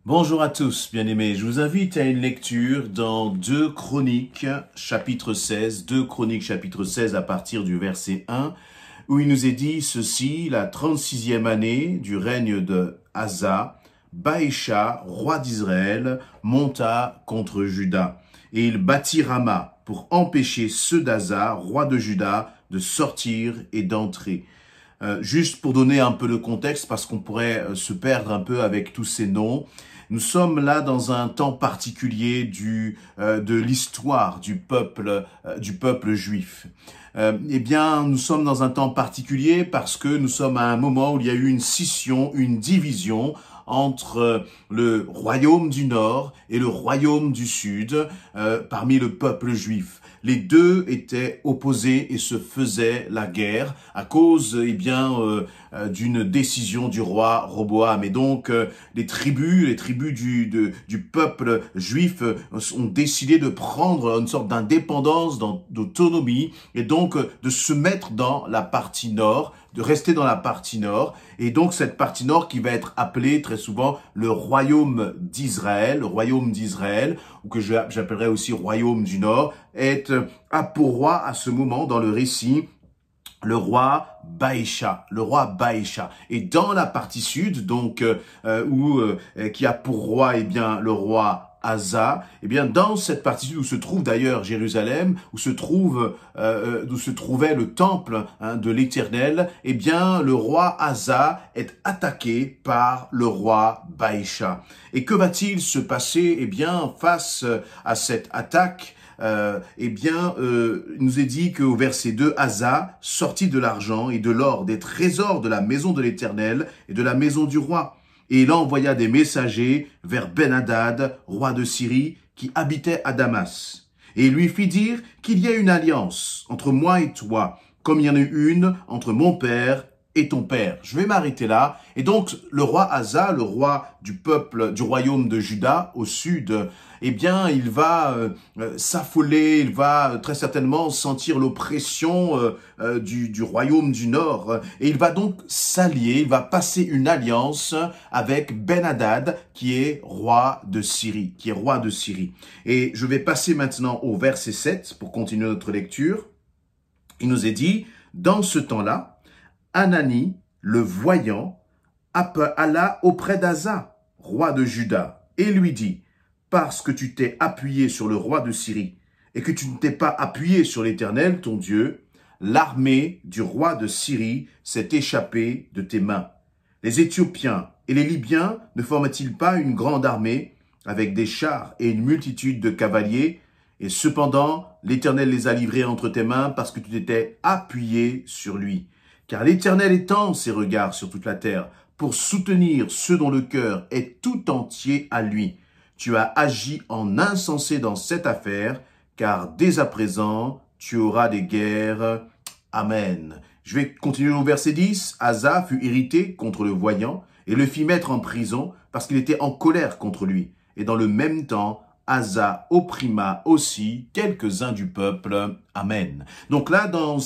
Bonjour à tous, bien-aimés. Je vous invite à une lecture dans 2 Chroniques, chapitre 16, 2 Chroniques, chapitre 16, à partir du verset 1, où il nous est dit ceci: la 36e année du règne de Asa, Baécha, roi d'Israël, monta contre Juda, et il bâtit Rama pour empêcher ceux d'Asa, roi de Juda, de sortir et d'entrer. Juste pour donner un peu de contexte, parce qu'on pourrait se perdre un peu avec tous ces noms, nous sommes là dans un temps particulier de l'histoire du peuple juif. Eh bien, nous sommes dans un temps particulier parce que nous sommes à un moment où il y a eu une scission, une division entre le royaume du Nord et le royaume du Sud parmi le peuple juif. Les deux étaient opposés et se faisaient la guerre à cause, d'une décision du roi Roboam. Et donc, les tribus du peuple juif ont décidé de prendre une sorte d'indépendance, d'autonomie, et donc de se mettre dans la partie nord, de rester dans la partie nord, et donc cette partie nord qui va être appelée très souvent le royaume d'Israël, ou que j'appellerais aussi royaume du Nord, a pour roi à ce moment dans le récit le roi Baécha, Et dans la partie sud, donc qui a pour roi le roi Asa, dans cette partie sud où se trouve d'ailleurs Jérusalem, où se trouvait le temple de l'Éternel, le roi Asa est attaqué par le roi Baécha. Et que va-t-il se passer face à cette attaque? Il nous est dit qu'au verset 2, Asa sortit de l'argent et de l'or, des trésors de la maison de l'Éternel et de la maison du roi. Et il envoya des messagers vers Ben-Hadad, roi de Syrie, qui habitait à Damas. Et il lui fit dire qu'il y a une alliance entre moi et toi, comme il y en a eu une entre mon père et ton père. Je vais m'arrêter là. Et donc, le roi Asa, le roi du royaume de Juda, au sud, il va s'affoler, il va très certainement sentir l'oppression du royaume du Nord. Et il va donc s'allier, il va passer une alliance avec Ben-Hadad, qui est roi de Syrie, Et je vais passer maintenant au verset 7 pour continuer notre lecture. Il nous est dit, dans ce temps-là, Hanani, le voyant, alla auprès d'Asa, roi de Juda, et lui dit, parce que tu t'es appuyé sur le roi de Syrie et que tu ne t'es pas appuyé sur l'Éternel, ton Dieu, l'armée du roi de Syrie s'est échappée de tes mains. Les Éthiopiens et les Libyens ne forment-ils pas une grande armée avec des chars et une multitude de cavaliers? Et cependant, l'Éternel les a livrés entre tes mains parce que tu t'étais appuyé sur lui. Car l'Éternel étend ses regards sur toute la terre pour soutenir ceux dont le cœur est tout entier à lui. Tu as agi en insensé dans cette affaire, car dès à présent, tu auras des guerres. Amen. Je vais continuer au verset 10. Asa fut irrité contre le voyant et le fit mettre en prison parce qu'il était en colère contre lui. Et dans le même temps, Asa opprima aussi quelques-uns du peuple. Amen. Donc là, dans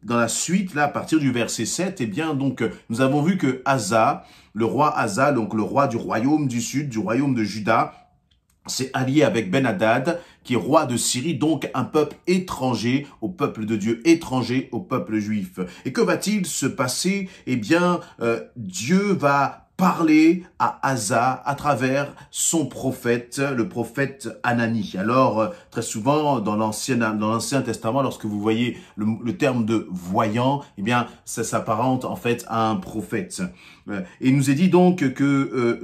la suite, là, à partir du verset 7, nous avons vu que Asa, le roi Asa, donc le roi du royaume du sud, du royaume de Juda, s'est allié avec Ben-Hadad, qui est roi de Syrie, donc un peuple étranger au peuple de Dieu, étranger au peuple juif. Et que va-t-il se passer? Dieu va parler à Asa à travers son prophète, le prophète Hanani. Alors, très souvent, dans l'Ancien Testament, lorsque vous voyez le terme de voyant, ça s'apparente en fait à un prophète. Et il nous est dit donc que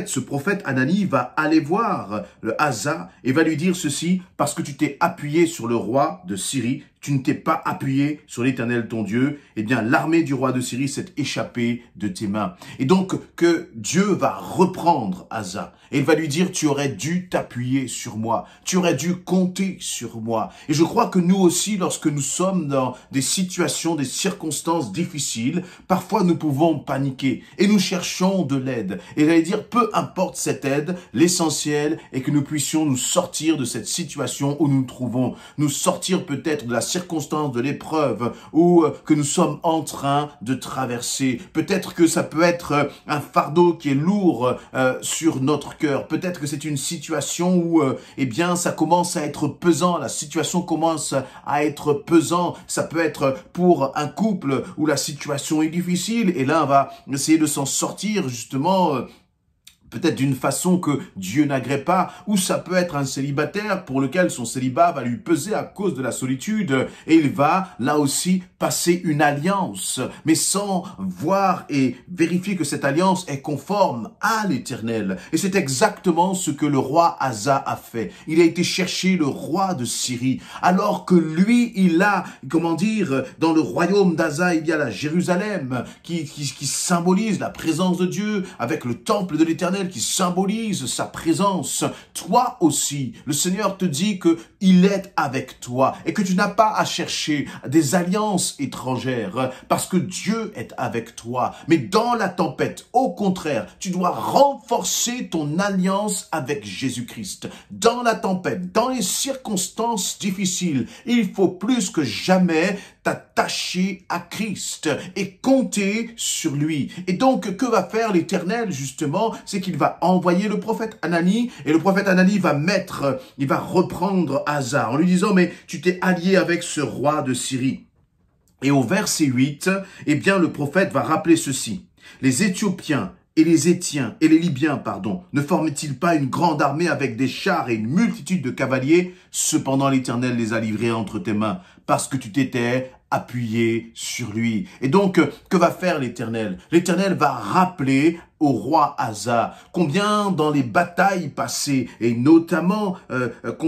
ce prophète Hanani va aller voir le Asa et va lui dire ceci: parce que tu t'es appuyé sur le roi de Syrie, tu ne t'es pas appuyé sur l'Éternel ton Dieu, l'armée du roi de Syrie s'est échappée de tes mains. Et donc, que Dieu va reprendre Asa et il va lui dire, tu aurais dû t'appuyer sur moi, tu aurais dû compter sur moi. Et je crois que nous aussi, lorsque nous sommes dans des situations, des circonstances difficiles, parfois nous pouvons paniquer. fatigués et nous cherchons de l'aide. Et j'allais dire, peu importe cette aide, l'essentiel est que nous puissions nous sortir de cette situation où nous nous trouvons, nous sortir peut-être de la circonstance, de l'épreuve ou que nous sommes en train de traverser. Peut-être que ça peut être un fardeau qui est lourd sur notre cœur. Peut-être que c'est une situation où eh bien ça commence à être pesant, la situation commence à être pesant. Ça peut être pour un couple où la situation est difficile et l'un va essayer de s'en sortir justement peut-être d'une façon que Dieu n'agrée pas, ou ça peut être un célibataire pour lequel son célibat va lui peser à cause de la solitude, et il va, là aussi, passer une alliance, mais sans voir et vérifier que cette alliance est conforme à l'Éternel. Et c'est exactement ce que le roi Asa a fait. Il a été chercher le roi de Syrie, alors que lui, il a, comment dire, dans le royaume d'Asa, il y a la Jérusalem, qui symbolise la présence de Dieu, avec le temple de l'Éternel, qui symbolise sa présence. Toi aussi, le Seigneur te dit que il est avec toi et que tu n'as pas à chercher des alliances étrangères parce que Dieu est avec toi. Mais dans la tempête, au contraire, tu dois renforcer ton alliance avec Jésus-Christ. Dans la tempête, dans les circonstances difficiles, il faut plus que jamais t'attacher à Christ et compter sur lui. Et donc, que va faire l'Éternel, justement? C'est qu'il va envoyer le prophète Anani, et le prophète Anani il va reprendre Asa en lui disant, mais tu t'es allié avec ce roi de Syrie. Et au verset 8, eh bien, le prophète va rappeler ceci. Les Éthiopiens et les Étiens et les Libyens, ne forment-ils pas une grande armée avec des chars et une multitude de cavaliers? Cependant, l'Éternel les a livrés entre tes mains, parce que tu t'étais appuyé sur lui. Et donc, que va faire l'Éternel? L'Éternel va rappeler au roi Asa combien dans les batailles passées, et notamment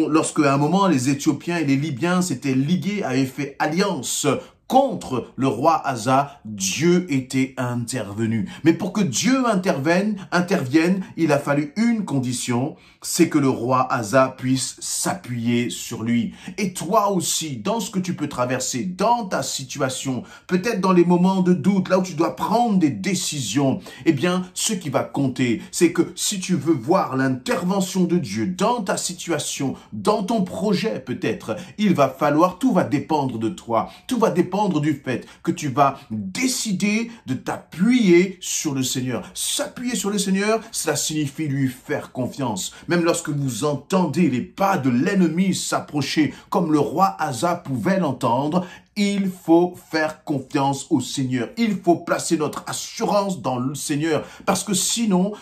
lorsque à un moment les Éthiopiens et les Libyens s'étaient ligués, avaient fait alliance contre le roi Asa, Dieu était intervenu. Mais pour que Dieu intervienne, il a fallu une condition, c'est que le roi Asa puisse s'appuyer sur lui. Et toi aussi, dans ce que tu peux traverser, dans ta situation, peut-être dans les moments de doute, là où tu dois prendre des décisions, eh bien, ce qui va compter, c'est que si tu veux voir l'intervention de Dieu dans ta situation, dans ton projet peut-être, il va falloir, tout va dépendre de toi, tout va dépendre du fait que tu vas décider de t'appuyer sur le Seigneur. S'appuyer sur le Seigneur, cela signifie lui faire confiance. Même lorsque vous entendez les pas de l'ennemi s'approcher, comme le roi Asa pouvait l'entendre, il faut faire confiance au Seigneur. Il faut placer notre assurance dans le Seigneur. Parce que sinon,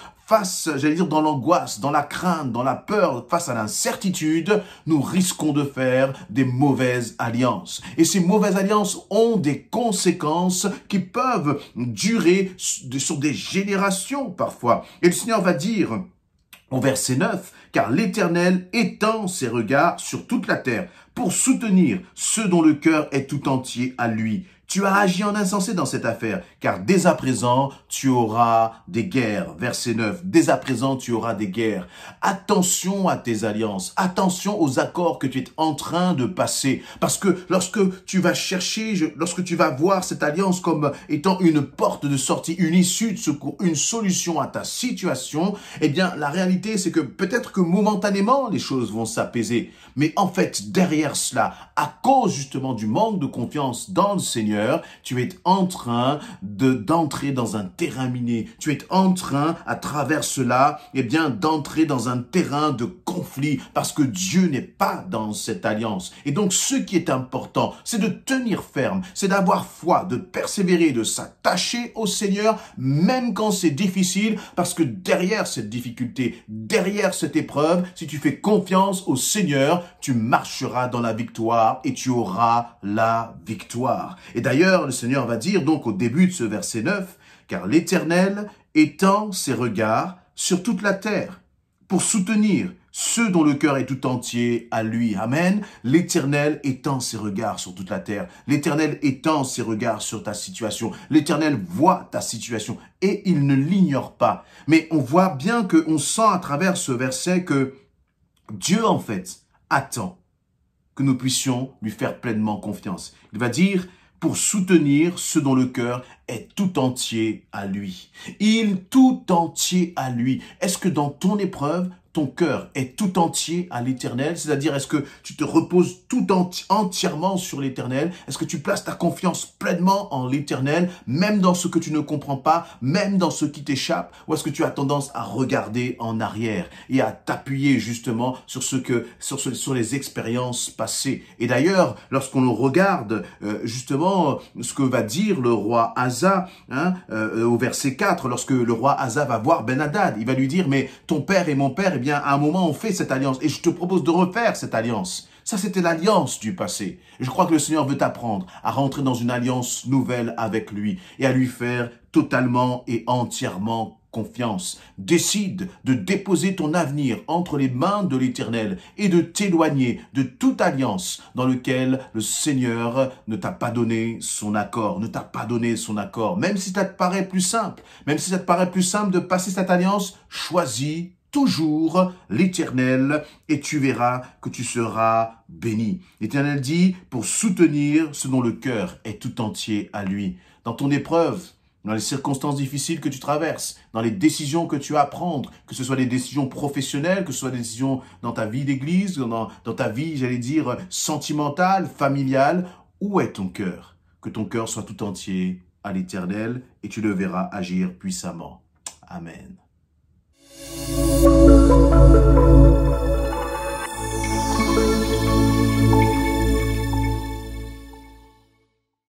dans l'angoisse, dans la crainte, dans la peur, face à l'incertitude, nous risquons de faire des mauvaises alliances. Et ces mauvaises alliances ont des conséquences qui peuvent durer sur des générations parfois. Et le Seigneur va dire au verset 9, « Car l'Éternel étend ses regards sur toute la terre pour soutenir ceux dont le cœur est tout entier à lui. Tu as agi en insensé dans cette affaire, car dès à présent, tu auras des guerres. » Verset 9, « Dès à présent, tu auras des guerres. » Attention à tes alliances, attention aux accords que tu es en train de passer. Parce que lorsque tu vas chercher, lorsque tu vas voir cette alliance comme étant une porte de sortie, une issue de secours, une solution à ta situation, eh bien, la réalité, c'est que peut-être que momentanément, les choses vont s'apaiser. Mais en fait, derrière cela, à cause justement du manque de confiance dans le Seigneur, tu es en train d'entrer dans un terrain miné. Tu es en train, à travers cela, eh bien, d'entrer dans un terrain de conflit parce que Dieu n'est pas dans cette alliance. Et donc, ce qui est important, c'est de tenir ferme, c'est d'avoir foi, de persévérer, de s'attacher au Seigneur, même quand c'est difficile, parce que derrière cette difficulté, derrière cette épreuve, si tu fais confiance au Seigneur, tu marcheras dans la victoire et tu auras la victoire. Et d'ailleurs, le Seigneur va dire donc au début de ce verset 9, « Car l'Éternel étend ses regards sur toute la terre pour soutenir ceux dont le cœur est tout entier à lui. » Amen. L'Éternel étend ses regards sur toute la terre. L'Éternel étend ses regards sur ta situation. L'Éternel voit ta situation et il ne l'ignore pas. Mais on voit bien qu'on sent à travers ce verset que Dieu, en fait, attend que nous puissions lui faire pleinement confiance. Il va dire, pour soutenir ceux dont le cœur est tout entier à lui. Il tout entier à lui. Est-ce que dans ton épreuve, ton cœur est tout entier à l'Éternel? C'est-à-dire, est-ce que tu te reposes entièrement sur l'Éternel? Est-ce que tu places ta confiance pleinement en l'Éternel, même dans ce que tu ne comprends pas, même dans ce qui t'échappe? Ou est-ce que tu as tendance à regarder en arrière et à t'appuyer justement sur les expériences passées? Et d'ailleurs, lorsqu'on regarde justement ce que va dire le roi Asa, au verset 4, lorsque le roi Asa va voir Ben-Hadad, il va lui dire, mais ton père et mon père, eh bien, à un moment, on fait cette alliance et je te propose de refaire cette alliance. Ça, c'était l'alliance du passé. Et je crois que le Seigneur veut t'apprendre à rentrer dans une alliance nouvelle avec lui et à lui faire totalement et entièrement confiance. Décide de déposer ton avenir entre les mains de l'Éternel et de t'éloigner de toute alliance dans laquelle le Seigneur ne t'a pas donné son accord, ne t'a pas donné son accord. Même si ça te paraît plus simple, de passer cette alliance, choisis toujours l'Éternel et tu verras que tu seras béni. L'Éternel dit pour soutenir ce dont le cœur est tout entier à lui. Dans ton épreuve, dans les circonstances difficiles que tu traverses, dans les décisions que tu as à prendre, que ce soit des décisions professionnelles, que ce soit des décisions dans ta vie d'église, dans ta vie, j'allais dire, sentimentale, familiale, où est ton cœur? Que ton cœur soit tout entier à l'Éternel et tu le verras agir puissamment. Amen.